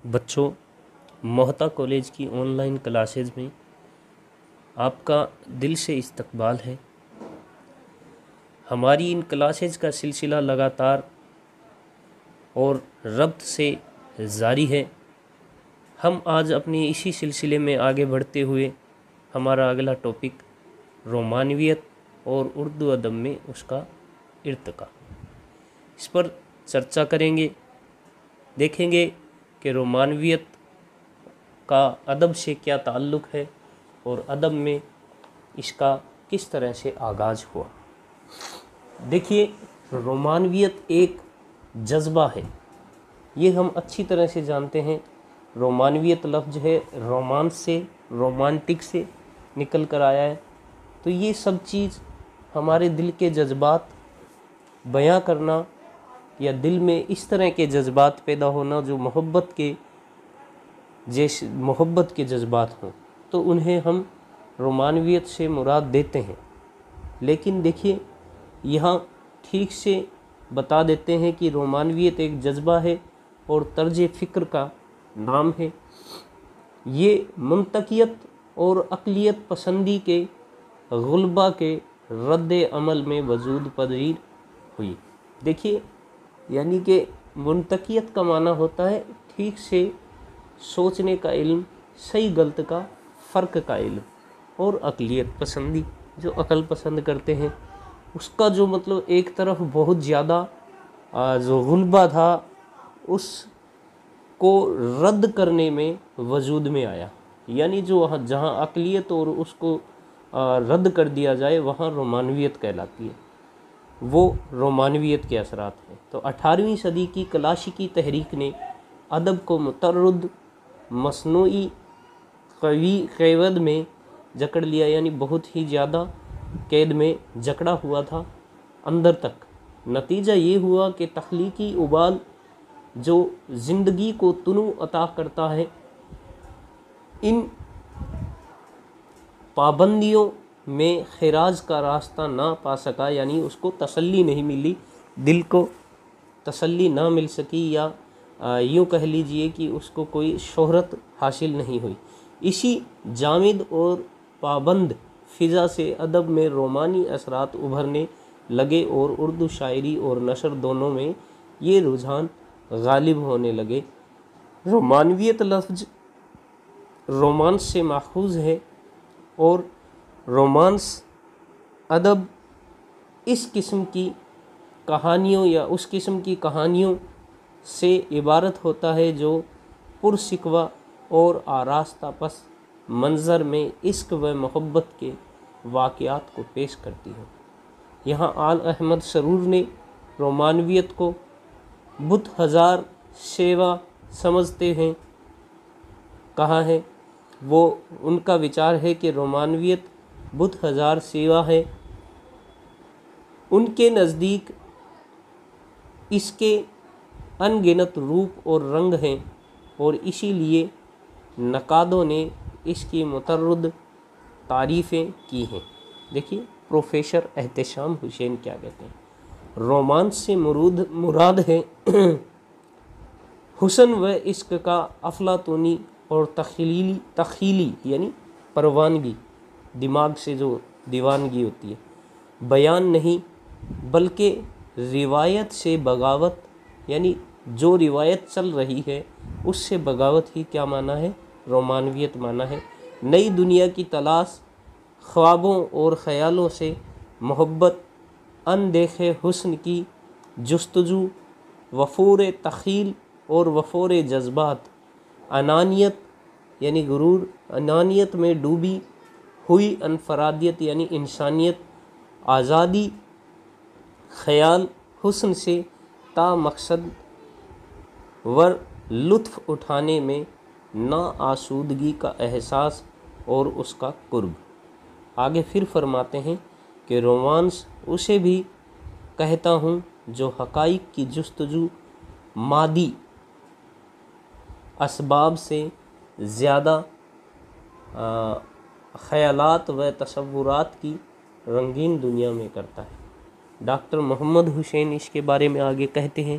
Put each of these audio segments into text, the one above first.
بچوں، محتا کالج کی on line classes میں آپ کا دل سے استقبال ہے۔ ہماری ان کلاسز کا سلسلہ لگاتار اور ربط سے جاری ہے۔ ہم آج اپنے اسی سلسلے میں آگے بڑھتے ہوئے ہمارا اگلا ٹاپک رومانویت اور اردو ادب میں اس کا ارتقاء، اس پر چرچا کریں گے۔ دیکھیں گے کہ رومانویت کا ادب سے کیا تعلق ہے اور ادب میں اس کا کس طرح سے آغاز ہوا۔ دیکھیے، رومانویت ایک جذبہ ہے، یہ ہم اچھی طرح سے جانتے ہیں۔ رومانویت لفظ ہے رومانس سے، رومانٹک سے نکل کر آیا ہے۔ تو یہ سب چیز ہمارے دل کے جذبات بیاں کرنا یا دل میں اس طرح کے جذبات پیدا ہونا جو محبت کے جذبات ہوں، تو انہیں ہم رومانویت سے مراد دیتے ہیں۔ لیکن دیکھیے، یہاں ٹھیک سے بتا دیتے ہیں کہ رومانویت ایک جذبہ ہے اور طرز فکر کا نام ہے۔ یہ منطقیت اور عقلیت پسندی کے غلبہ کے رد عمل میں وجود پذیر ہوئی۔ دیکھیے، یعنی کہ منطقیت کا معنی ہوتا ہے ٹھیک سے سوچنے کا علم، صحیح غلط کا فرق کا علم، اور عقلیت پسندی جو عقل پسند کرتے ہیں، اس کا جو مطلب ایک طرف بہت زیادہ جو غلبہ تھا اس کو رد کرنے میں وجود میں آیا۔ یعنی جو جہاں عقلیت اور اس کو رد کر دیا جائے وہاں رومانویت کہلاتی ہے، وہ رومانویت کے اثرات ہیں۔ تو 18ویں صدی کی کلاسیکی تحریک نے ادب کو متعدد مصنوعی قید میں جکڑ لیا، یعنی بہت ہی زیادہ قید میں جکڑا ہوا تھا اندر تک۔ نتیجہ یہ ہوا کہ تخلیقی ابال جو زندگی کو تنوع عطا کرتا ہے، ان پابندیوں میں خراج کا راستہ نہ پا سکا، یعنی اس کو تسلی نہیں ملی، دل کو تسلی نہ مل سکی، یا یوں کہہ لیجئے کہ اس کو کوئی شہرت حاصل نہیں ہوئی۔ اسی جامد اور پابند فضا سے ادب میں رومانی اثرات ابھرنے لگے اور اردو شاعری اور نثر دونوں میں یہ رجحان غالب ہونے لگے۔ رومانویت لفظ رومانس سے ماخوذ ہے اور رومانس ادب اس قسم کی کہانیوں یا اس قسم کی کہانیوں سے عبارت ہوتا ہے جو پرشکوہ اور آراستہ پس منظر میں عشق و محبت کے واقعات کو پیش کرتی ہے۔ یہاں آل احمد سرور نے رومانویت کو بت ہزار سیوا سمجھتے ہیں کہا ہے۔ وہ ان کا وچار ہے کہ رومانویت بت ہزار سیوا ہے۔ ان کے نزدیک اس کے ان گنت روپ اور رنگ ہیں اور اسی لیے نقادوں نے اس کی متعدد تعریفیں کی ہیں۔ دیکھیے، پروفیسر احتشام حسین کیا کہتے ہیں۔ رومانس سے مراد ہے حسن و عشق کا افلاطونی اور تخیلی یعنی پروانگی، دماغ سے جو دیوانگی ہوتی ہے، بیان نہیں بلکہ روایت سے بغاوت، یعنی جو روایت چل رہی ہے اس سے بغاوت ہی کیا معنی ہے؟ رومانویت معنی ہے۔ نئی دنیا کی تلاش، خوابوں اور خیالوں سے محبت، اندیکھے حسن کی جستجو، وفور تخیل اور وفور جذبات، انانیت یعنی غرور، انانیت میں ڈوبی ہوئی انفرادیت یعنی انسانیت، آزادی، خیال حسن سے تا مقصد ور لطف اٹھانے میں نا آسودگی کا احساس اور اس کا قرب۔ آگے پھر فرماتے ہیں کہ رومانس اسے بھی کہتا ہوں جو حقائق کی جستجو مادی اسباب سے زیادہ خیالات و تصورات کی رنگین دنیا میں کرتا ہے۔ ڈاکٹر محمد حسین اس کے بارے میں آگے کہتے ہیں،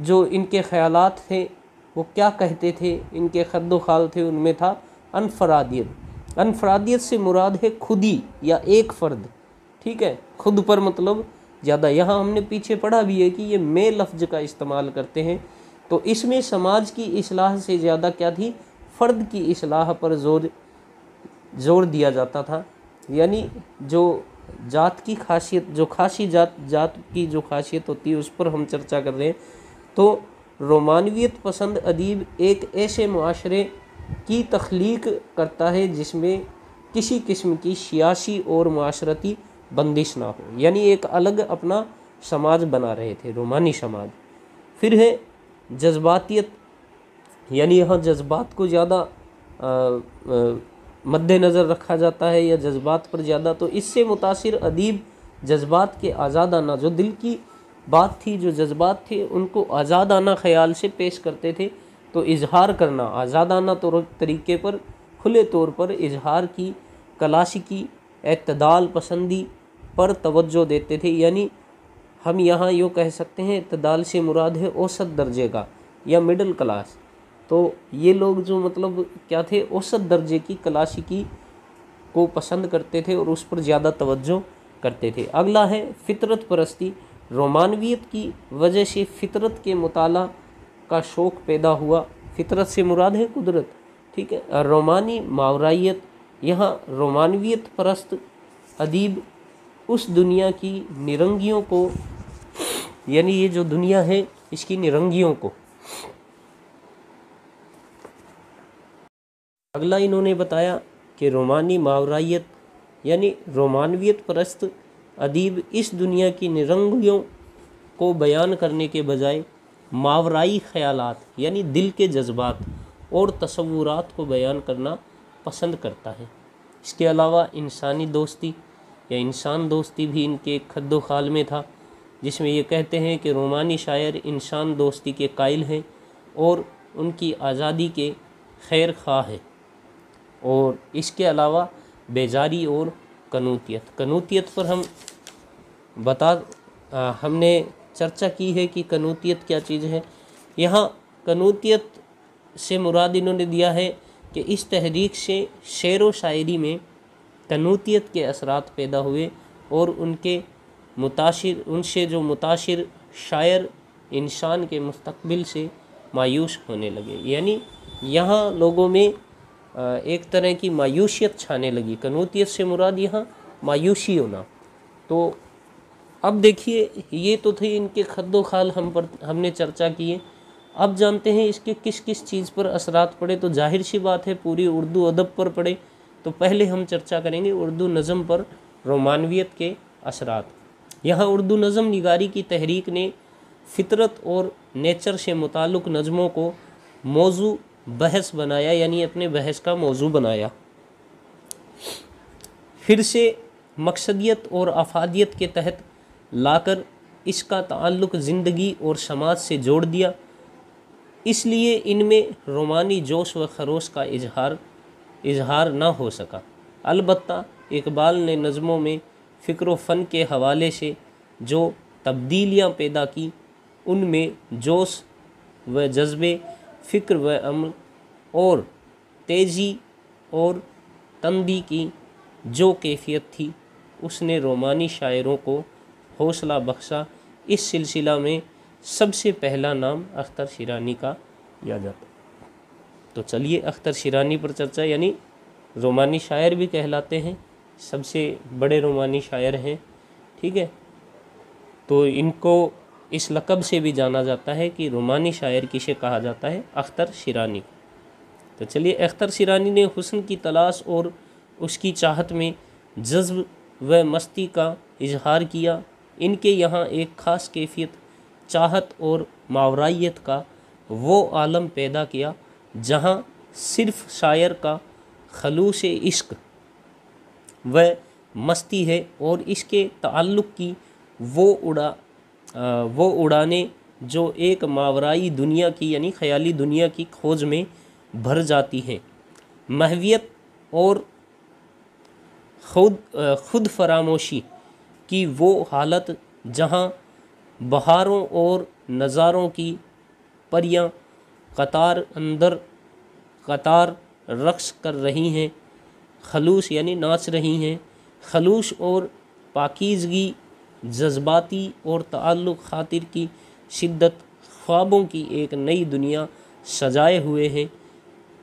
جو ان کے خیالات تھے وہ کیا کہتے تھے، ان کے خد و خال تھے، ان میں تھا انفرادیت۔ انفرادیت سے مراد ہے خودی یا ایک فرد، ٹھیک ہے، خود پر مطلب زیادہ۔ یہاں ہم نے پیچھے پڑھا بھی ہے کہ یہ میں لفظ کا استعمال کرتے ہیں، تو اس میں سماج کی اصلاح سے زیادہ کیا تھی، فرد کی اصلاح پر زور دیا جاتا تھا۔ یعنی جو ذات کی خاصیت، جو خاصی ذات کی جو خاصیت ہوتی ہے اس پر ہم چرچا کر رہے ہیں۔ تو رومانویت پسند ادیب ایک ایسے معاشرے کی تخلیق کرتا ہے جس میں کسی قسم کی سیاسی اور معاشرتی بندش نہ ہو، یعنی ایک الگ اپنا سماج بنا رہے تھے، رومانی سماج۔ پھر ہے جذباتیت، یعنی یہاں جذبات کو زیادہ مد نظر رکھا جاتا ہے، یا جذبات پر زیادہ، تو اس سے متاثر ادیب جذبات کے آزادانہ، جو دل کی بات تھی، جو جذبات تھے، ان کو آزادانہ خیال سے پیش کرتے تھے۔ تو اظہار کرنا آزادانہ طریقے پر، کھلے طور پر اظہار کی، کلاسیکی اعتدال پسندی پر توجہ دیتے تھے۔ یعنی ہم یہاں یوں کہہ سکتے ہیں اعتدال سے مراد ہے اوسط درجے کا یا مڈل کلاس۔ تو یہ لوگ جو مطلب کیا تھے، اوسط درجے کی کلاسیکی کو پسند کرتے تھے اور اس پر زیادہ توجہ کرتے تھے۔ اگلا ہے فطرت پرستی۔ رومانویت کی وجہ سے فطرت کے مطالعہ کا شوق پیدا ہوا۔ فطرت سے مراد ہے قدرت، ٹھیک ہے۔ رومانی ماورائیت، یہاں رومانویت پرست ادیب اس دنیا کی نرنگیوں کو، یعنی یہ جو دنیا ہے اس کی نرنگیوں کو، اگلا انہوں نے بتایا کہ رومانی ماورائیت یعنی رومانویت پرست ادیب اس دنیا کی نرنگیوں کو بیان کرنے کے بجائے ماورائی خیالات یعنی دل کے جذبات اور تصورات کو بیان کرنا پسند کرتا ہے۔ اس کے علاوہ انسانی دوستی یا انسان دوستی بھی ان کے خد و خال میں تھا، جس میں یہ کہتے ہیں کہ رومانی شاعر انسان دوستی کے قائل ہیں اور ان کی آزادی کے خیر خواہ ہیں۔ اور اس کے علاوہ بیزاری اور قنوتیت پر ہم نے چرچا کی ہے کہ قنوتیت کیا چیز ہے۔ یہاں قنوتیت سے مراد انہوں نے دیا ہے کہ اس تحریک سے شعر و شاعری میں قنوتیت کے اثرات پیدا ہوئے اور ان سے جو متاثر شاعر انسان کے مستقبل سے مایوس ہونے لگے، یعنی یہاں لوگوں میں ایک طرح کی مایوسیت چھانے لگی۔ قنوتیت سے مراد یہاں مایوسی ہونا۔ تو اب دیکھیے یہ تو تھے ان کے خد و خال ہم نے چرچا کی ہے۔ اب جانتے ہیں اس کے کس کس چیز پر اثرات پڑے۔ تو ظاہر سی بات ہے پوری اردو ادب پر پڑے۔ تو پہلے ہم چرچا کریں گے اردو نظم پر رومانویت کے اثرات۔ یہاں اردو نظم نگاری کی تحریک نے فطرت اور نیچر سے متعلق نظموں کو موضوع بحث بنایا، یعنی اپنے بحث کا موضوع بنایا۔ پھر سے مقصدیت اور افادیت کے تحت لا کر اس کا تعلق زندگی اور سماج سے جوڑ دیا۔ اس لیے ان میں رومانی جوش و خروش کا اظہار نہ ہو سکا۔ البتہ اقبال نے نظموں میں فکر و فن کے حوالے سے جو تبدیلیاں پیدا کی، ان میں جوش و جذبے، فکر و عمل اور تیزی اور تندی کی جو کیفیت تھی، اس نے رومانی شاعروں کو حوصلہ بخشا۔ اس سلسلہ میں سب سے پہلا نام اختر شیرانی کا لیا جاتا ہے۔ تو چلیے اختر شیرانی پر چرچا، یعنی رومانی شاعر بھی کہلاتے ہیں، سب سے بڑے رومانی شاعر ہیں، ٹھیک ہے۔ تو ان کو اس لقب سے بھی جانا جاتا ہے کہ رومانی شاعر کسے کہا جاتا ہے، اختر شیرانی۔ تو چلیے اختر شیرانی نے حسن کی تلاش اور اس کی چاہت میں جذب و مستی کا اظہار کیا۔ ان کے یہاں ایک خاص کیفیت چاہت اور ماورائیت کا وہ عالم پیدا کیا جہاں صرف شاعر کا خلوص عشق و مستی ہے اور اس کے تعلق کی وہ اڑانے جو ایک ماورائی دنیا کی یعنی خیالی دنیا کی کھوج میں بھر جاتی ہیں۔ محویت اور خود فراموشی کی وہ حالت جہاں بہاروں اور نظاروں کی پریاں قطار اندر قطار رقص کر رہی ہیں، خلوص یعنی ناچ رہی ہیں، خلوص اور پاکیزگی، جذباتی اور تعلق خاطر کی شدت خوابوں کی ایک نئی دنیا سجائے ہوئے ہیں،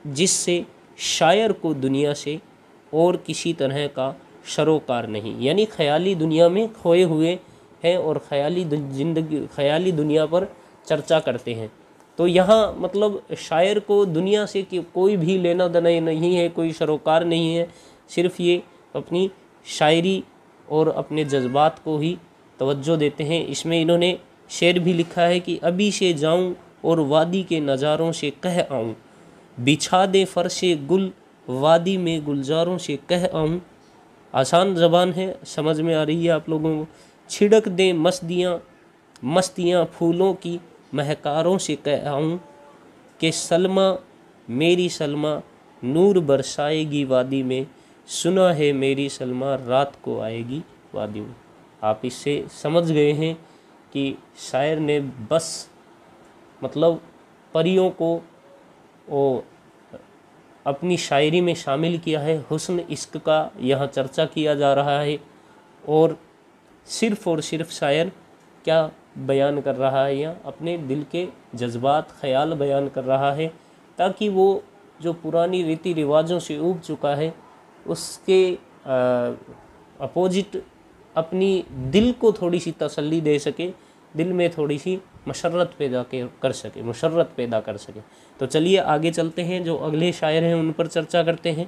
جس سے شاعر کو دنیا سے اور کسی طرح کا شروکار نہیں، یعنی خیالی دنیا میں کھوئے ہوئے ہیں اور خیالی دنیا پر چرچا کرتے ہیں۔ تو یہاں مطلب شاعر کو دنیا سے کوئی بھی لینا دینا نہیں ہے، کوئی شروکار نہیں ہے، صرف یہ اپنی شاعری اور اپنے جذبات کو ہی توجہ دیتے ہیں۔ اس میں انہوں نے شعر بھی لکھا ہے کہ ابھی سے جاؤں اور وادی کے نظاروں سے کہہ آؤں، بچھا دے فرش گل وادی میں گلزاروں سے کہہ آؤں۔ آسان زبان ہے، سمجھ میں آ رہی ہے آپ لوگوں کو۔ چھڑک دیں مستیاں پھولوں کی مہکاروں سے کہہ آؤں کہ سلمیٰ میری سلمیٰ نور برسائے گی وادی میں، سنا ہے میری سلمیٰ رات کو آئے گی وادی میں۔ آپ اس سے سمجھ گئے ہیں کہ شاعر نے بس مطلب پریوں کو اپنی شاعری میں شامل کیا ہے، حسن عشق کا یہاں چرچا کیا جا رہا ہے، اور صرف شاعر کیا بیان کر رہا ہے، یا اپنے دل کے جذبات خیال بیان کر رہا ہے، تاکہ وہ جو پرانی ریتی رواجوں سے اوب چکا ہے اس کے اپوزٹ اپنی دل کو تھوڑی سی تسلی دے سکے، دل میں تھوڑی سی مسرت پیدا کر سکے۔ تو چلیے آگے چلتے ہیں، جو اگلے شاعر ہیں ان پر چرچا کرتے ہیں۔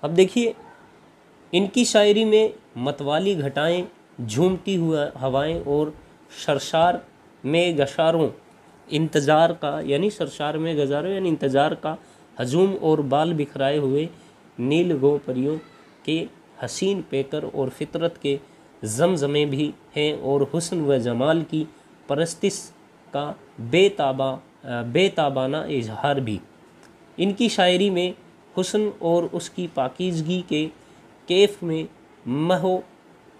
اب دیکھیے ان کی شاعری میں متوالی گھٹائیں، جھومتی ہوئے ہوائیں اور سرشار میں گزاروں انتظار کا یعنی انتظار کا ہجوم، اور بال بکھرائے ہوئے نیل گو پریوں کے حسین پیکر اور فطرت کے زمزمے بھی ہیں، اور حسن و جمال کی پرستش کا بے تابانہ اظہار بھی۔ ان کی شاعری میں حسن اور اس کی پاکیزگی کے کیف میں محو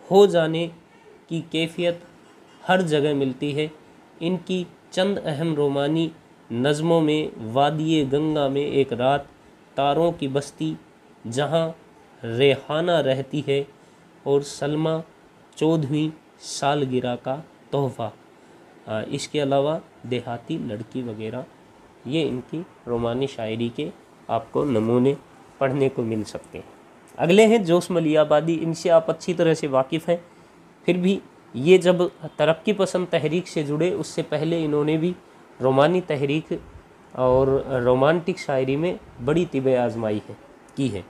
ہو جانے کی کیفیت ہر جگہ ملتی ہے۔ ان کی چند اہم رومانی نظموں میں وادی گنگا میں ایک رات، تاروں کی بستی جہاں ریحانہ رہتی ہے، اور سلمیٰ 14ویں سالگرہ کا تحفہ، اس کے علاوہ دیہاتی لڑکی وغیرہ، یہ ان کی رومانی شاعری کے آپ کو نمونے پڑھنے کو مل سکتے ہیں۔ اگلے ہیں جوش ملی آبادی، ان سے آپ اچھی طرح سے واقف ہیں، پھر بھی یہ جب ترقی پسند تحریک سے جڑے اس سے پہلے انہوں نے بھی رومانی تحریک اور رومانٹک شاعری میں بڑی طب آزمائی کی ہے۔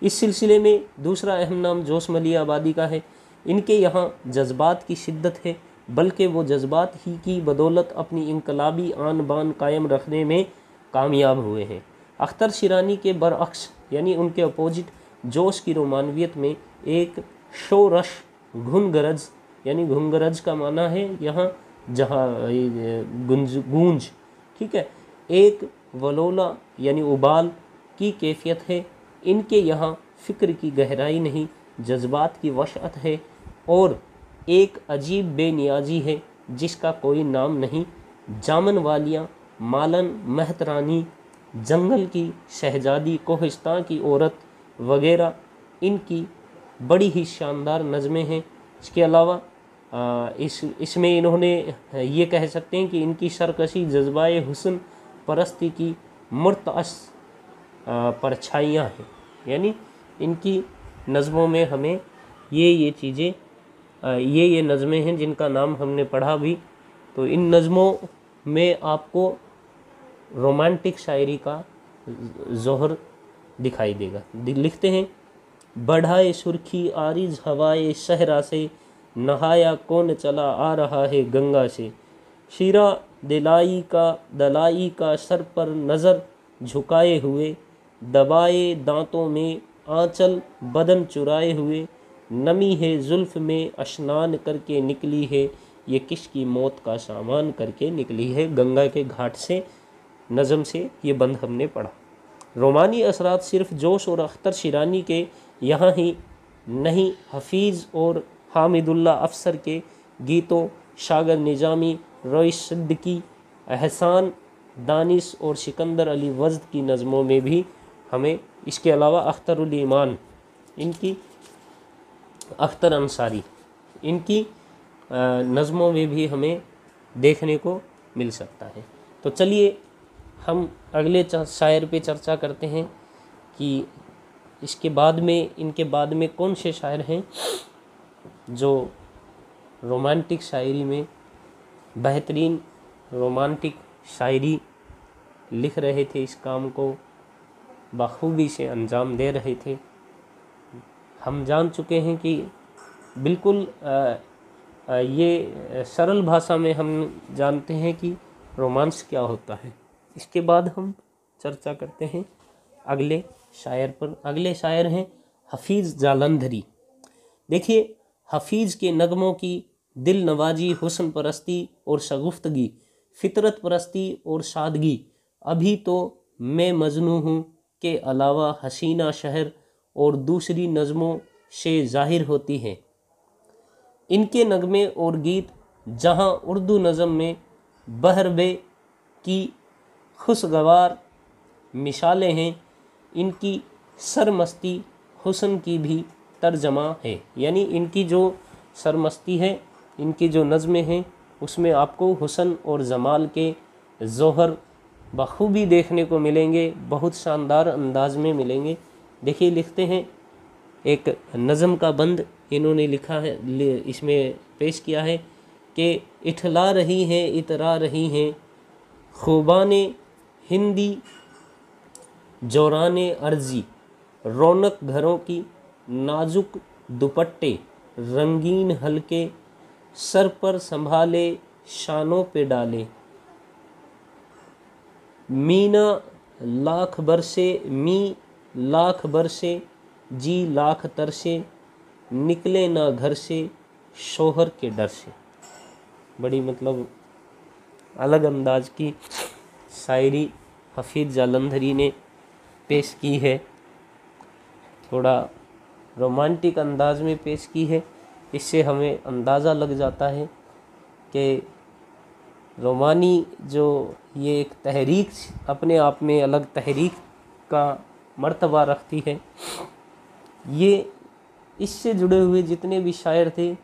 اس سلسلے میں دوسرا اہم نام جوش ملی آبادی کا ہے۔ ان کے یہاں جذبات کی شدت ہے، بلکہ وہ جذبات ہی کی بدولت اپنی انقلابی آن بان قائم رکھنے میں کامیاب ہوئے ہیں۔ اختر شیرانی کے برعکس یعنی ان کے اپوزٹ، جوش کی رومانویت میں ایک شورش گھن گرج کا معنی ہے یہاں جہاں گونج، ٹھیک ہے، ایک ولولہ یعنی ابال کی کیفیت ہے۔ ان کے یہاں فکر کی گہرائی نہیں، جذبات کی وسعت ہے، اور ایک عجیب بے نیازی ہے جس کا کوئی نام نہیں۔ جامن والیاں، مالن مہترانی، جنگل کی شہزادی، کوہستان کی عورت وغیرہ ان کی بڑی ہی شاندار نظمیں ہیں۔ اس کے علاوہ اس میں انہوں نے یہ کہہ سکتے ہیں کہ ان کی سرکشی جذبہ حسن پرستی کی مرتعش پرچھائیاں ہیں، یعنی ان کی نظموں میں ہمیں یہ چیزیں یہ نظمیں ہیں جن کا نام ہم نے پڑھا بھی، تو ان نظموں میں آپ کو رومانٹک شاعری کا ظہر دکھائی دے گا۔ لکھتے ہیں، بڑھائے سرخی عارض ہوائے صحرا سے، نہایا کون چلا آ رہا ہے گنگا سے، شیرہ دلائی کا سر پر نظر جھکائے ہوئے، دبائے دانتوں میں آنچل بدن چرائے ہوئے، نمی ہے زلف میں اشنان کر کے نکلی ہے، یہ کس کی موت کا سامان کر کے نکلی ہے۔ گنگا کے گھاٹ سے نظم سے یہ بند ہم نے پڑھا۔ رومانی اثرات صرف جوش اور اختر شیرانی کے یہاں ہی نہیں، حفیظ اور حامد اللہ افسر کے گیتوں، شاگر نظامی، رویش صدیقی، احسان دانش اور سکندر علی وزد کی نظموں میں بھی ہمیں، اس کے علاوہ اختر الایمان، ان کی اختر انصاری، ان کی نظموں میں بھی ہمیں دیکھنے کو مل سکتا ہے۔ تو چلیے ہم اگلے شاعر پہ چرچا کرتے ہیں کہ اس کے بعد میں، ان کے بعد میں کون سے شاعر ہیں جو رومانٹک شاعری میں بہترین رومانٹک شاعری لکھ رہے تھے، اس کام کو بخوبی سے انجام دے رہے تھے۔ ہم جان چکے ہیں کہ بالکل یہ سرل بھاشا میں ہم جانتے ہیں کہ رومانس کیا ہوتا ہے۔ اس کے بعد ہم چرچا کرتے ہیں اگلے شاعر پر۔ اگلے شاعر ہیں حفیظ جالندھری۔ دیکھیے، حفیظ کے نغموں کی دل نوازی، حسن پرستی اور شگفتگی، فطرت پرستی اور سادگی، ابھی تو میں مجنوں ہوں کے علاوہ حسینہ شہر اور دوسری نظموں سے ظاہر ہوتی ہیں۔ ان کے نغمے اور گیت جہاں اردو نظم میں بحر بے کی خوشگوار مثالیں ہیں، ان کی سرمستی حسن کی بھی ترجمہ ہے۔ یعنی ان کی جو سرمستی ہے، ان کی جو نظمیں ہیں، اس میں آپ کو حسن اور جمال کے ظہر بخوبی دیکھنے کو ملیں گے، بہت شاندار انداز میں ملیں گے۔ دیکھیے، لکھتے ہیں ایک نظم کا بند انہوں نے لکھا ہے، اس میں پیش کیا ہے کہ اٹھلا رہی ہیں اترا رہی ہیں خوبان ہندی جوران ارضی، رونق گھروں کی نازک دوپٹے رنگین ہلکے سر پر سنبھالے شانوں پہ ڈالے، مینا لاکھ برسے لاکھ برسے جی لاکھ ترسے نکلے نہ گھر سے شوہر کے ڈر سے۔ بڑی مطلب الگ انداز کی شاعری حفیظ جالندھری نے پیش کی ہے، تھوڑا رومانٹک انداز میں پیش کی ہے۔ اس سے ہمیں اندازہ لگ جاتا ہے کہ رومانی جو یہ ایک تحریک اپنے آپ میں الگ تحریک کا مرتبہ رکھتی ہے، یہ اس سے جڑے ہوئے جتنے بھی شاعر تھے،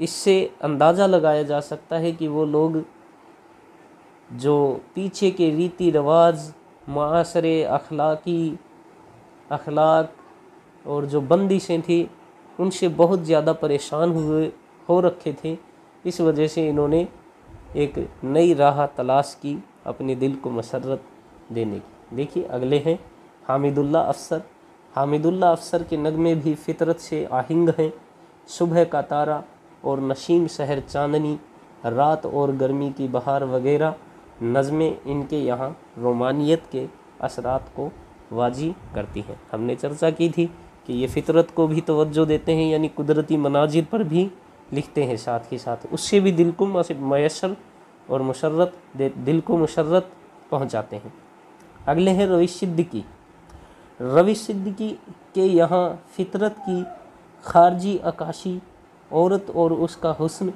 اس سے اندازہ لگایا جا سکتا ہے کہ وہ لوگ جو پیچھے کے ریتی رواج، معاشرے، اخلاق اور جو بندشیں تھیں، ان سے بہت زیادہ پریشان ہو رکھے تھے۔ اس وجہ سے انہوں نے ایک نئی راہ تلاش کی اپنے دل کو مسرت دینے کی۔ دیکھیے اگلے ہیں حامد اللہ افسر۔ حامد اللہ افسر کے نغمے بھی فطرت سے آہنگ ہیں۔ صبح کا تارا اور نسیم سحر چاندنی، رات اور گرمی کی بہار وغیرہ نظمیں ان کے یہاں رومانیت کے اثرات کو واضح کرتی ہیں۔ ہم نے چرچا کی تھی کہ یہ فطرت کو بھی توجہ دیتے ہیں، یعنی قدرتی مناظر پر بھی لکھتے ہیں، ساتھ ہی ساتھ اس سے بھی دل کو میسر اور دل کو مسرت پہنچاتے ہیں۔ اگلے ہیں روش صدیقی۔ روش صدیقی کے یہاں فطرت کی خارجی عکاسی، عورت اور اس کا حسن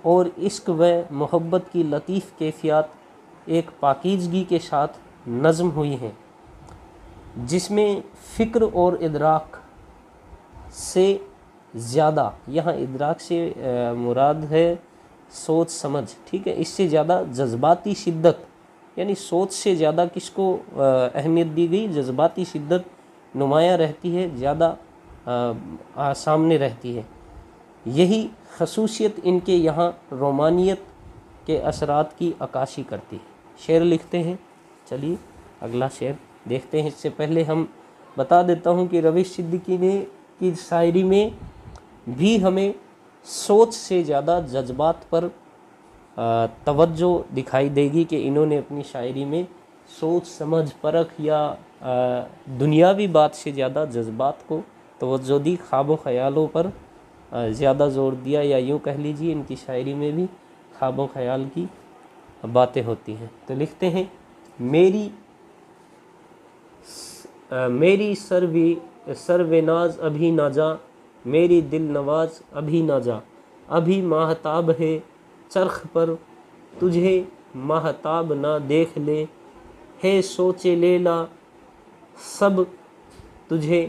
اور عشق و محبت کی لطیف کیفیات ایک پاکیزگی کے ساتھ نظم ہوئی ہیں، جس میں فکر اور ادراک سے زیادہ، یہاں ادراک سے مراد ہے سوچ سمجھ، ٹھیک ہے، اس سے زیادہ جذباتی شدت، یعنی سوچ سے زیادہ کس کو اہمیت دی گئی، جذباتی شدت نمایاں رہتی ہے، زیادہ سامنے رہتی ہے۔ یہی خصوصیت ان کے یہاں رومانیت کے اثرات کی عکاسی کرتی ہے۔ شعر لکھتے ہیں، چلیے اگلا شعر دیکھتے ہیں۔ اس سے پہلے ہم بتا دیتا ہوں کہ روش صدیقی نے کی شاعری میں بھی ہمیں سوچ سے زیادہ جذبات پر توجہ دکھائی دے گی کہ انہوں نے اپنی شاعری میں سوچ سمجھ پرکھ یا دنیاوی بات سے زیادہ جذبات کو توجہ دی، خواب و خیالوں پر زیادہ زور دیا، یا یوں کہہ لیجیے ان کی شاعری میں بھی خواب و خیال کی باتیں ہوتی ہیں۔ تو لکھتے ہیں میری سرو ناز ابھی نہ جا، میری دل نواز ابھی نہ جا، ابھی ماہتاب ہے چرخ پر، تجھے ماہتاب نہ دیکھ لے، ہے سوچے لیلا سب تجھے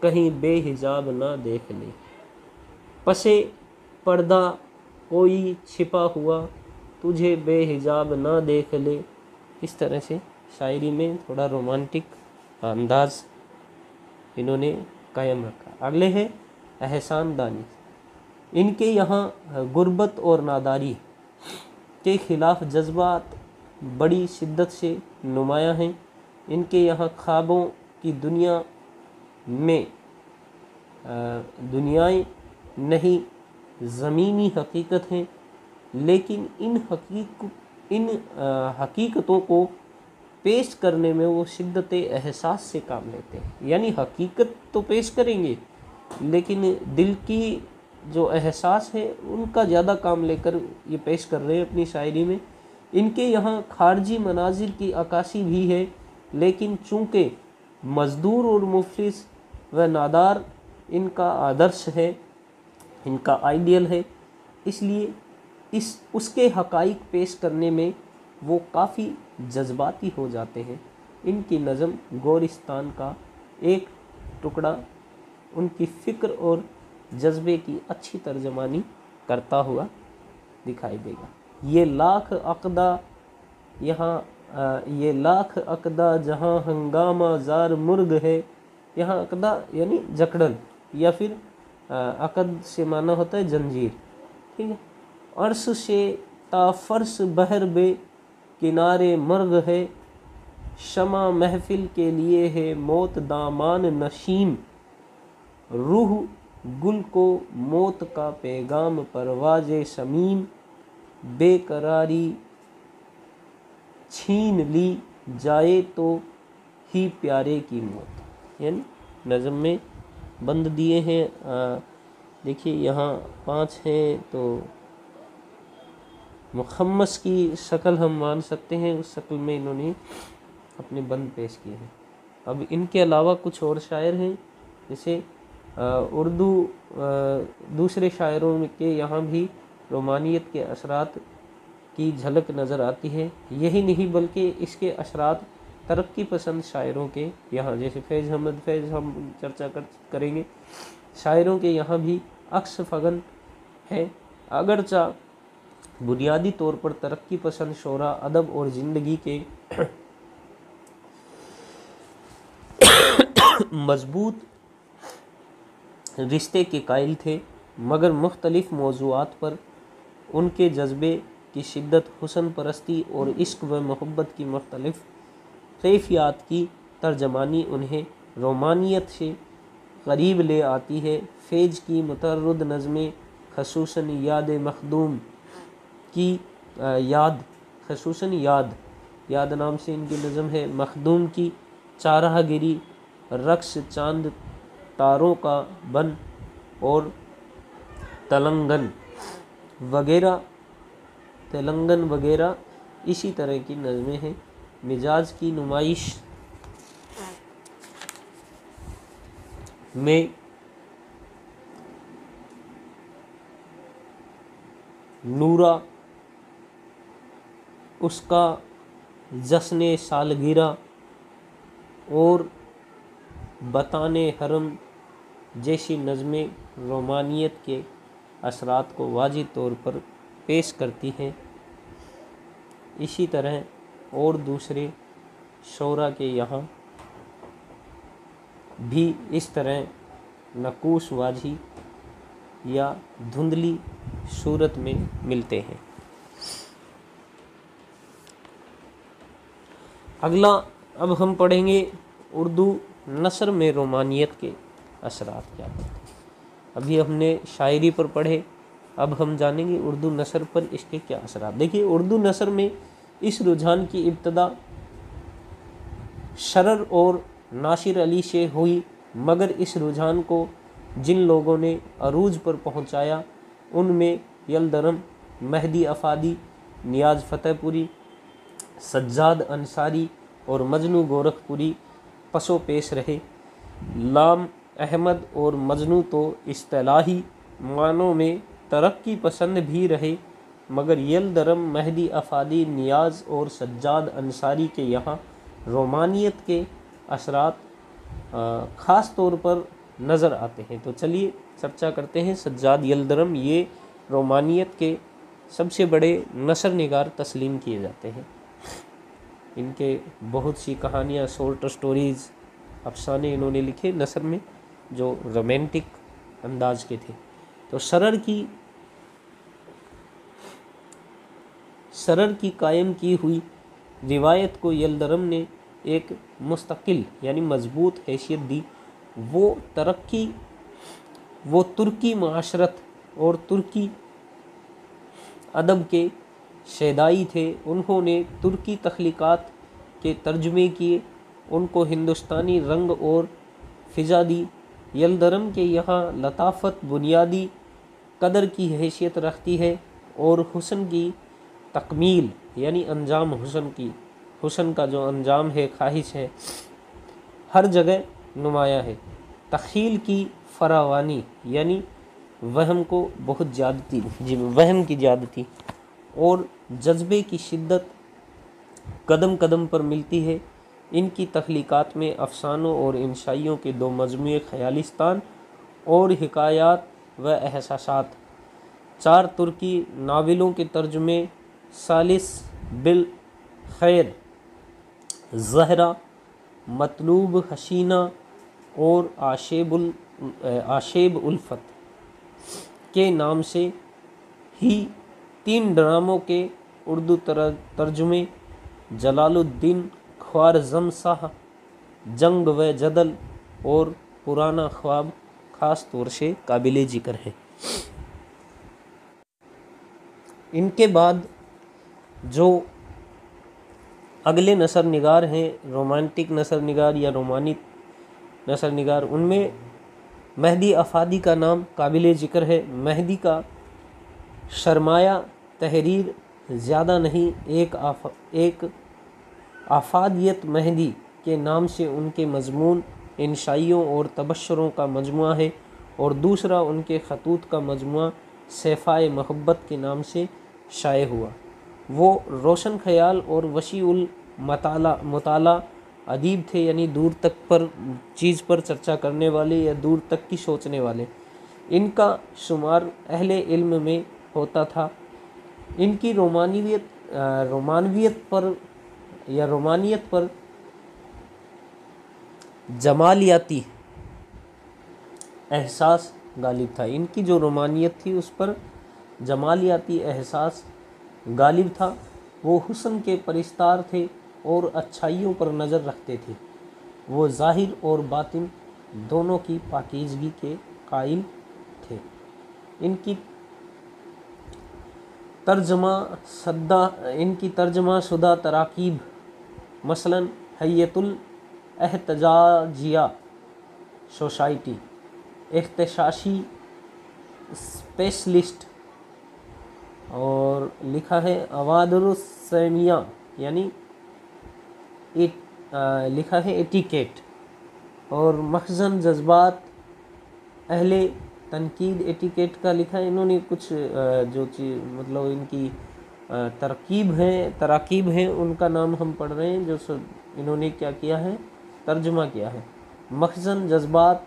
کہیں بے حجاب نہ دیکھ لے، پسے پردہ کوئی چھپا ہوا تجھے بے حجاب نہ دیکھ لے۔ اس طرح سے شاعری میں تھوڑا رومانٹک انداز انہوں نے قائم رکھا۔ اگلے ہے احسان دانی۔ ان کے یہاں غربت اور ناداری کے خلاف جذبات بڑی شدت سے نمایاں ہیں۔ ان کے یہاں خوابوں کی دنیا میں دنیائیں نہیں زمینی حقیقت ہیں، لیکن ان حقیقتوں کو پیش کرنے میں وہ شدت احساس سے کام لیتے ہیں۔ یعنی حقیقت تو پیش کریں گے لیکن دل کی جو احساس ہے ان کا زیادہ کام لے کر یہ پیش کر رہے ہیں اپنی شاعری میں۔ ان کے یہاں خارجی مناظر کی عکاسی بھی ہے، لیکن چونکہ مزدور اور مفلس و نادار ان کا آدرش ہے، ان کا آئیڈیل ہے، اس لیے اس کے حقائق پیش کرنے میں وہ کافی جذباتی ہو جاتے ہیں۔ ان کی نظم گورستان کا ایک ٹکڑا ان کی فکر اور جذبے کی اچھی ترجمانی کرتا ہوا دکھائی دے گا۔ یہ لاکھ عقدہ جہاں ہنگامہ زار مرغ ہے، یہاں عقدہ یعنی جکڑن، یا پھر عقد سے معنی ہوتا ہے جنجیر، ٹھیک ہے۔ عرش سے تا فرش بحر بے کنارے مرغ ہے، شمع محفل کے لیے ہے موت دامان نشین، روح گل کو موت کا پیغام پرواز شمیم، بے قراری چھین لی جائے تو ہی پیارے کی موت۔ یعنی نظم میں بند دیے ہیں، دیکھیے یہاں 5 ہیں تو مخمس کی شکل ہم مان سکتے ہیں، اس شکل میں انہوں نے اپنے بند پیش کیے ہیں۔ اب ان کے علاوہ کچھ اور شاعر ہیں، جیسے اردو دوسرے شاعروں کے یہاں بھی رومانیت کے اثرات کی جھلک نظر آتی ہے۔ یہی نہیں بلکہ اس کے اثرات ترقی پسند شاعروں کے یہاں، جیسے فیض احمد فیض ہم چرچا کریں گے، شاعروں کے یہاں بھی عکس فگن ہے۔ اگرچہ بنیادی طور پر ترقی پسند شعراء ادب اور زندگی کے مضبوط رشتے کے قائل تھے، مگر مختلف موضوعات پر ان کے جذبے کی شدت، حسن پرستی اور عشق و محبت کی مختلف کیفیات کی ترجمانی انہیں رومانیت سے قریب لے آتی ہے۔ فیض کی متعدد نظمیں خصوصاً یاد مخدوم کی یاد نام سے ان کی نظم ہے، مخدوم کی چارہ گری، رقص چاند تاروں کا بن اور تلنگن وغیرہ اسی طرح کی نظمیں ہیں۔ مزاج کی نمائش میں نورا، اس کا جشن سالگرہ اور بطان حرم جیسی نظمیں رومانیت کے اثرات کو واضح طور پر پیش کرتی ہیں۔ اسی طرح اور دوسرے شعراء کے یہاں بھی اس طرح نقوش واضح یا دھندلی صورت میں ملتے ہیں۔ اگلا اب ہم پڑھیں گے اردو نثر میں رومانیت کے اثرات کیا ہیں۔ ابھی ہم نے شاعری پر پڑھے، اب ہم جانیں گے اردو نثر پر اس کے کیا اثرات۔ دیکھیے اردو نثر میں اس رجحان کی ابتدا شرر اور ناصر علی سے ہوئی، مگر اس رجحان کو جن لوگوں نے عروج پر پہنچایا ان میں یلدرم، مہدی افادی، نیاز فتح پوری، سجاد انصاری اور مجنو گورکھپوری پسو پیش رہے۔ لام احمد اور مجنو تو اصطلاحی معنوں میں ترقی پسند بھی رہے، مگر یلدرم، مہدی افادی، نیاز اور سجاد انصاری کے یہاں رومانیت کے اثرات خاص طور پر نظر آتے ہیں۔ تو چلیے چرچا کرتے ہیں سجاد یلدرم۔ یہ رومانیت کے سب سے بڑے نثر نگار تسلیم کیے جاتے ہیں۔ ان کے بہت سی کہانیاں، شارٹ سٹوریز، افسانے انہوں نے لکھے نثر میں جو رومانٹک انداز کے تھے۔ تو سرر کی قائم کی ہوئی روایت کو یلدرم نے ایک مستقل یعنی مضبوط حیثیت دی۔ وہ ترکی معاشرت اور ترکی ادب کے شیدائی تھے۔ انہوں نے ترکی تخلیقات کے ترجمے کیے، ان کو ہندوستانی رنگ اور فضا دی۔ یلدرم کے یہاں لطافت بنیادی قدر کی حیثیت رکھتی ہے اور حسن کی تکمیل یعنی انجام، حسن کا جو انجام ہے، خواہش ہے، ہر جگہ نمایاں ہے۔ تخیل کی فراوانی یعنی وہم کی زیادتی اور جذبے کی شدت قدم قدم پر ملتی ہے۔ ان کی تخلیقات میں افسانوں اور انشائیوں کے دو مجموعے، خیالستان اور حکایات و احساسات، 4 ترکی ناولوں کے ترجمے، ثالث بالخیر، زہرہ، مطلوب حسینہ اور آشیب الفت کے نام سے ہی 3 ڈراموں کے اردو ترجمے، جلال الدین خوارزمشاہ، جنگ و جدل اور پرانا خواب خاص طور سے قابل ذکر ہے۔ ان کے بعد جو اگلے نثر نگار ہیں، رومانٹک نثر نگار یا رومانی نثر نگار، ان میں مہدی افادی کا نام قابل ذکر ہے۔ مہدی کا سرمایہ تحریر زیادہ نہیں، ایک افادیت مہدی کے نام سے ان کے مضمون، انشائیوں اور تبصروں کا مجموعہ ہے، اور دوسرا ان کے خطوط کا مجموعہ صفائے محبت کے نام سے شائع ہوا۔ وہ روشن خیال اور وسیع المطالعہ ادیب تھے، یعنی دور تک پر چیز پر چرچا کرنے والے یا دور تک کی سوچنے والے۔ ان کا شمار اہل علم میں ہوتا تھا۔ ان کی رومانیت پر جمالیاتی احساس غالب تھا۔ ان کی جو رومانیت تھی اس پر جمالیاتی احساس غالب تھا۔ وہ حسن کے پرستار تھے اور اچھائیوں پر نظر رکھتے تھے۔ وہ ظاہر اور باطن دونوں کی پاکیزگی کے قائل تھے۔ ان کی ترجمہ شدہ تراکیب، مثلاً حیۃ الاحتجاجیہ سوسائٹی، اختصاصی اسپیشلسٹ، اور لکھا ہے اوادر السیمیہ یعنی لکھا ہے ایٹیکیٹ، اور مخزن جذبات اہل تنقید، ایٹیکیٹ کا لکھا ہے انہوں نے کچھ جو چیز مطلب ان کی تراکیب ہیں ان کا نام ہم پڑھ رہے ہیں، جو انہوں نے کیا کیا ہے، ترجمہ کیا ہے۔ مخزن جذبات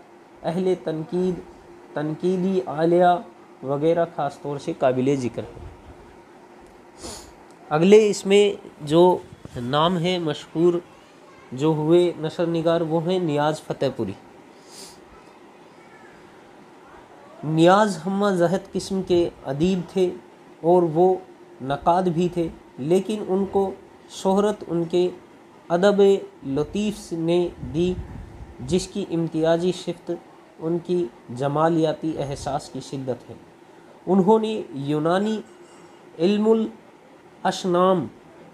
اہل تنقید، تنقیدی عالیہ وغیرہ خاص طور سے قابل ذکر ہے۔ اگلے اس میں جو نام ہے مشہور جو ہوئے نثر نگار وہ ہیں نیاز فتح پوری۔ نیاز ہمہ جہت قسم کے ادیب تھے اور وہ نقاد بھی تھے، لیکن ان کو شہرت ان کے ادب لطیف نے دی، جس کی امتیازی صفت ان کی جمالیاتی احساس کی شدت ہے۔ انہوں نے یونانی علم الاشنام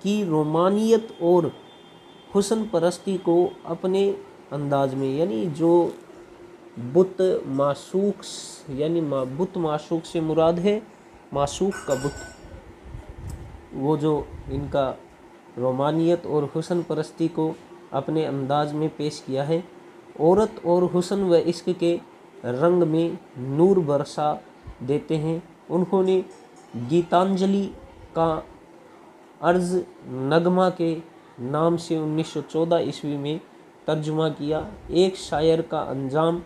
کی رومانیت اور حسن پرستی کو اپنے انداز میں، یعنی جو بت معشوق سے مراد ہے معشوق کا بت، وہ جو ان کا رومانیت اور حسن پرستی کو اپنے انداز میں پیش کیا ہے۔ عورت اور حسن و عشق کے رنگ میں نور برسا دیتے ہیں۔ انہوں نے گیتانجلی کا عرض نغمہ کے نام سے 1914 عیسوی میں ترجمہ کیا۔ ایک شاعر کا انجام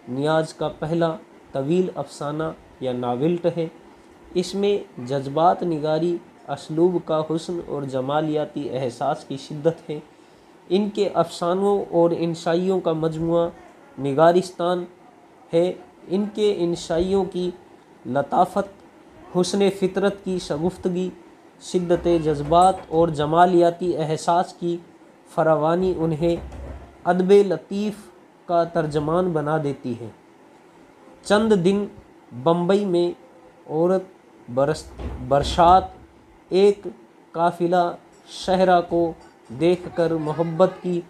نیاز کا پہلا طویل افسانہ یا ناولٹ ہے۔ اس میں جذبات نگاری، اسلوب کا حسن اور جمالیاتی احساس کی شدت ہے۔ ان کے افسانوں اور انشائیوں کا مجموعہ نگارستان ہے۔ ان کے انشائیوں کی لطافت، حسن فطرت کی شگفتگی، شدت جذبات اور جمالیاتی احساس کی فراوانی انہیں ادب لطیف کا ترجمان بنا دیتی ہے۔ چند دن بمبئی میں عورت برسات ایک قافلہ شہرا کو دیکھ کر محبت کی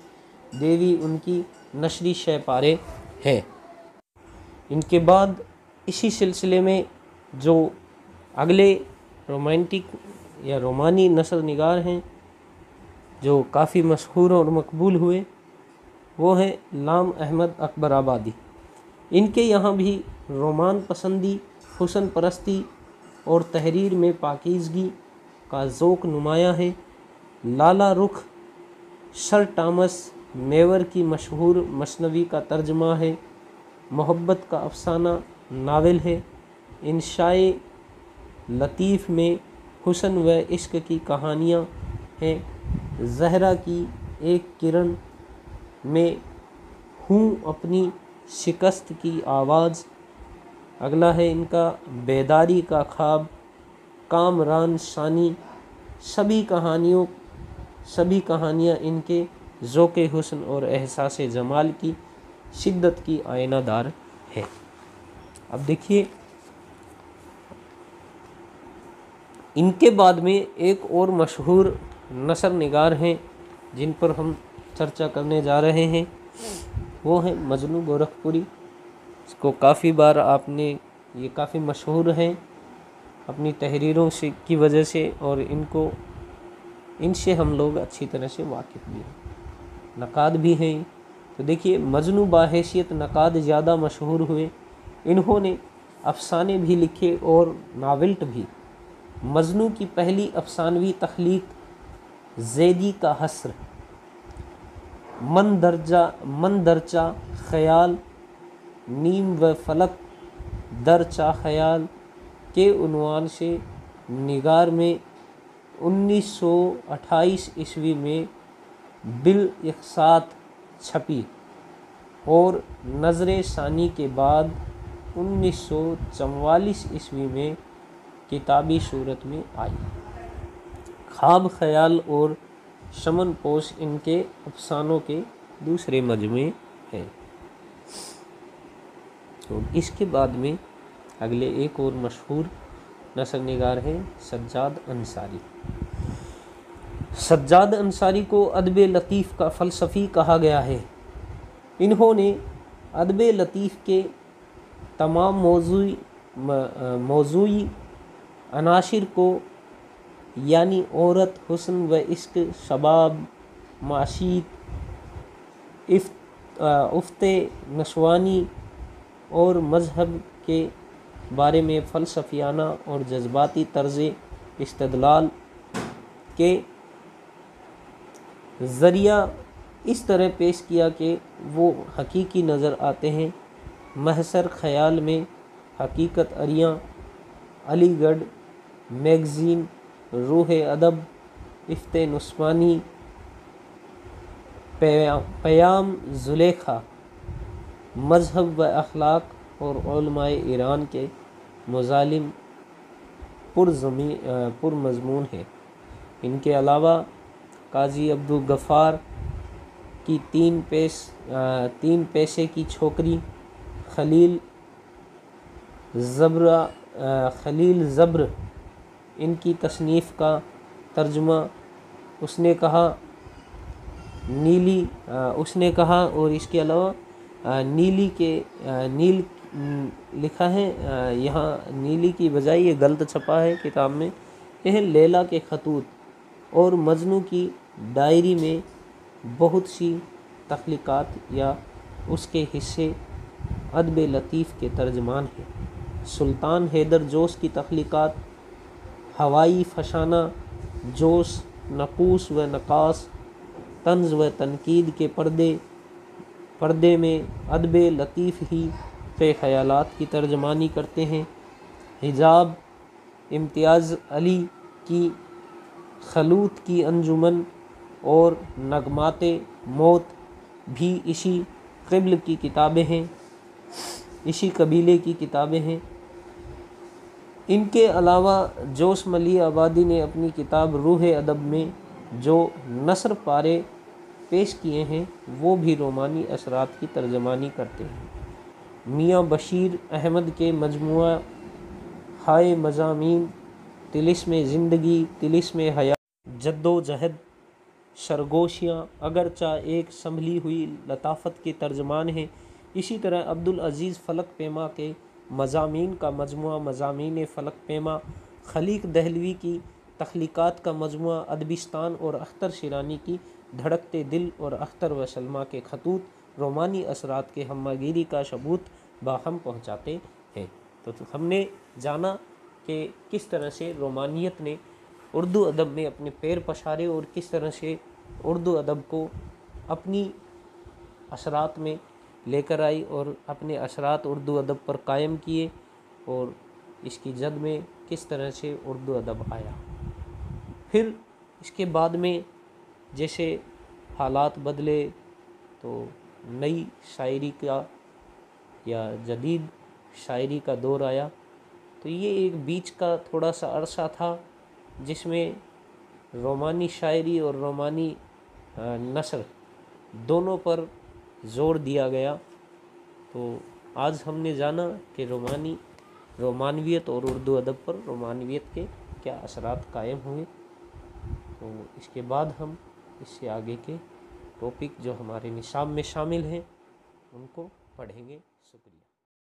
دیوی ان کی نشری شہ پارے ہے۔ ان کے بعد اسی سلسلے میں جو اگلے رومانٹک یا رومانی نثر نگار ہیں جو کافی مشہور اور مقبول ہوئے، وہ ہیں لام احمد اکبر آبادی۔ ان کے یہاں بھی رومان پسندی، حسن پرستی اور تحریر میں پاکیزگی کا ذوق نمایاں ہے۔ لالا رخ سر ٹامس میور کی مشہور مثنوی کا ترجمہ ہے۔ محبت کا افسانہ ناول ہے۔ انشائے لطیف میں حسن و عشق کی کہانیاں ہیں۔ زہرا کی ایک کرن میں ہوں اپنی شکست کی آواز۔ اگلا ہے ان کا بیداری کا خواب، کامران ثانی۔ سبھی کہانیاں ان کے ذوق حسن اور احساس جمال کی شدت کی آئینہ دار ہے۔ اب دیکھیے ان کے بعد میں ایک اور مشہور نثر نگار ہیں جن پر ہم چرچا کرنے جا رہے ہیں، وہ ہیں مجنوں گورکھپوری۔ اس کو کافی بار یہ کافی مشہور ہیں اپنی تحریروں کی وجہ سے، اور ان سے ہم لوگ اچھی طرح سے واقف بھی ہیں، نقاد بھی ہیں۔ تو دیکھیے مجنوں بحیثیت نقاد زیادہ مشہور ہوئے۔ انہوں نے افسانے بھی لکھے اور ناولٹ بھی۔ مجنوں کی پہلی افسانوی تخلیق زیدی کا حسر، مندرجہ خیال، نیم و فلک در چا خیال کے عنوان سے نگار میں 1928 عیسوی میں بالاقساط چھپی اور نظر ثانی کے بعد 1944 عیسوی میں کتابی صورت میں آئی۔ خواب خیال اور شمن پوش ان کے افسانوں کے دوسرے مجموعے ہیں۔ تو اس کے بعد میں اگلے ایک اور مشہور نثر نگار ہیں سجاد انصاری۔ سجاد انصاری کو ادب لطیف کا فلسفی کہا گیا ہے۔ انہوں نے ادب لطیف کے تمام موضوعی عناصر کو یعنی عورت، حسن و عشق، شباب، معیشت، افت نسوانی اور مذہب کے بارے میں فلسفیانہ اور جذباتی طرز استدلال کے ذریعہ اس طرح پیش کیا کہ وہ حقیقی نظر آتے ہیں۔ محشر خیال میں، حقیقت اریاں، علی گڑھ میگزین، روح ادب، افت نسوانی، پیام زلیخا، مذہب و اخلاق اور علماء ایران کے مظالم پر مضمون ہے۔ ان کے علاوہ قاضی عبدالغفار کی تین پیسے کی چھوکری، خلیل زبر ان کی تصنیف کا ترجمہ اس نے کہا اور اس کے علاوہ نیل لکھا ہے، یہاں نیلی کی بجائے یہ غلط چھپا ہے کتاب میں، یہ ہے لیلا کے خطوط، اور مجنوں کی ڈائری میں بہت سی تخلیقات یا اس کے حصے ادب لطیف کے ترجمان ہیں۔ سلطان حیدر جوش کی تخلیقات، ہوائی فشانہ جوش، نقوص و نقاص، طنز و تنقید کے پردے میں ادب لطیف ہی کے خیالات کی ترجمانی کرتے ہیں۔ حجاب امتیاز علی کی خلوت کی انجمن اور نغمات موت بھی اسی قبیلے کی کتابیں ہیں۔ ان کے علاوہ جوش ملی آبادی نے اپنی کتاب روح ادب میں جو نثر پارے پیش کیے ہیں وہ بھی رومانی اثرات کی ترجمانی کرتے ہیں۔ میاں بشیر احمد کے مجموعہ ہائے مضامین، طلسم زندگی، طلسم حیات، جد و جہد، سرگوشیاں اگرچہ ایک سنبھلی ہوئی لطافت کے ترجمان ہیں۔ اسی طرح عبدالعزیز فلک پیما کے مضامین کا مجموعہ مضامین فلک پیما، خلیق دہلوی کی تخلیقات کا مجموعہ ادبستان اور اختر شیرانی کی دھڑکتے دل اور اختر و سلمیٰ کے خطوط رومانی اثرات کے ہمہ گیری کا ثبوت باہم پہنچاتے ہیں۔ تو ہم نے جانا کہ کس طرح سے رومانیت نے اردو ادب میں اپنے پیر پسارے اور کس طرح سے اردو ادب کو اپنی اثرات میں لے کر آئی اور اپنے اثرات اردو ادب پر قائم کیے، اور اس کی جد میں کس طرح سے اردو ادب آیا۔ پھر اس کے بعد میں جیسے حالات بدلے تو نئی شاعری کا یا جدید شاعری کا دور آیا، تو یہ ایک بیچ کا تھوڑا سا عرصہ تھا جس میں رومانی شاعری اور رومانی نثر دونوں پر زور دیا گیا۔ تو آج ہم نے جانا کہ رومانویت اور اردو ادب پر رومانویت کے کیا اثرات قائم ہوئے۔ تو اس کے بعد ہم اس سے آگے کے ٹاپک جو ہمارے نصاب میں شامل ہیں ان کو پڑھیں گے۔